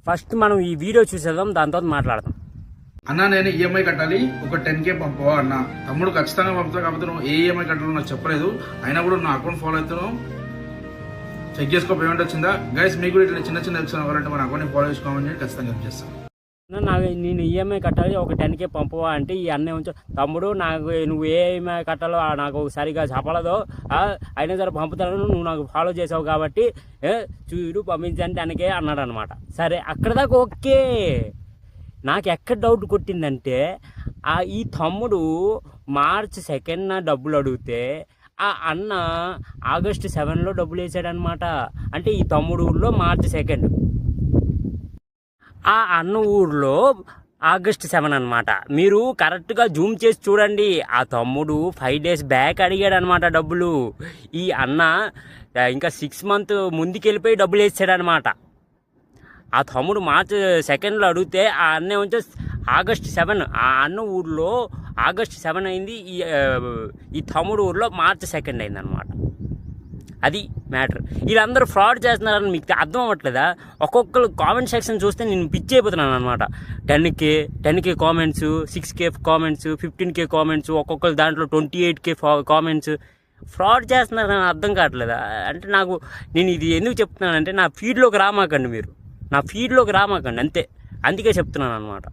First మనం ఈ video చూసేద్దాం, దాని తర్వాత మాట్లాడదాం. అన్న నేను ఈఎంఐ కట్టాలి, ఒక 10K పంపవా అన్న. తమ్ముడు ఖచ్చితంగా పంపుతా, కాకపోతే నువ్వు ఏ ఈఎంఐ కట్టాలో నాకు చెప్పలేదు. అయినా కూడా నా అకౌంట్ ఫాలో అవుతున్నావు, చెక్ చేసుకో పేమెంట్ వచ్చిందా. గైస్ మీకు కూడా ఇట్లా చిన్న హెల్ప్స్ కావాలంటే మన అకౌంట్ని ఫాలో చేసుకోమని ఖచ్చితంగా హెల్ప్ చేస్తాను. నేను ఈఎంఐ కట్టాలి, ఒక 10K పంపవా అంటే ఈ అన్నయ్య ఉంచు, తమ్ముడు నాకు నువ్వు ఏ ఈఎంఐ కట్టాలో నాకు సరిగా చెప్పలేదో, అయినా సరే పంపుతాను, నువ్వు నాకు ఫాలో చేసావు కాబట్టి చూడు పంపించండి 10K అన్నాడు అనమాట. సరే అక్కడ దాకా ఓకే. నాకు ఎక్కడ డౌట్ కొట్టిందంటే ఈ తమ్ముడు March 2nd డబ్బులు అడిగితే ఆ అన్న August 7 డబ్బులు వేసాడనమాట. అంటే ఈ తమ్ముడు ఊళ్ళో March 2, ఆ అన్న ఊర్లో August 7 అనమాట. మీరు కరెక్ట్గా జూమ్ చేసి చూడండి. ఆ తమ్ముడు 5 days బ్యాక్ అడిగాడు అనమాట డబ్బులు. ఈ అన్న ఇంకా 6 months ముందుకెళ్ళిపోయి డబ్బులు వేసాడనమాట. ఆ తమ్ముడు March 2 అడిగితే ఆ అన్న వచ్చి August 7, ఆ అన్న ఊర్లో August 7 అయింది, ఈ తమ్ముడు ఊర్లో March 2 అయిందనమాట. అది మ్యాటర్. వీళ్ళందరూ ఫ్రాడ్ చేస్తున్నారని మీకు అర్థం అవ్వట్లేదా? ఒక్కొక్కరు కామెంట్ సెక్షన్ చూస్తే నేను పిచ్చి అయిపోతున్నాను అనమాట. 10K comments, 6K comments, 15K comments, ఒక్కొక్కరు దాంట్లో 28K కామెంట్స్. ఫ్రాడ్ చేస్తున్నారని అర్థం కావట్లేదా? అంటే నేను ఇది ఎందుకు చెప్తున్నానంటే నా ఫీడ్లోకి రామాకండి, మీరు నా ఫీడ్లోకి రామాకండి అంతే. అందుకే చెప్తున్నాను అనమాట.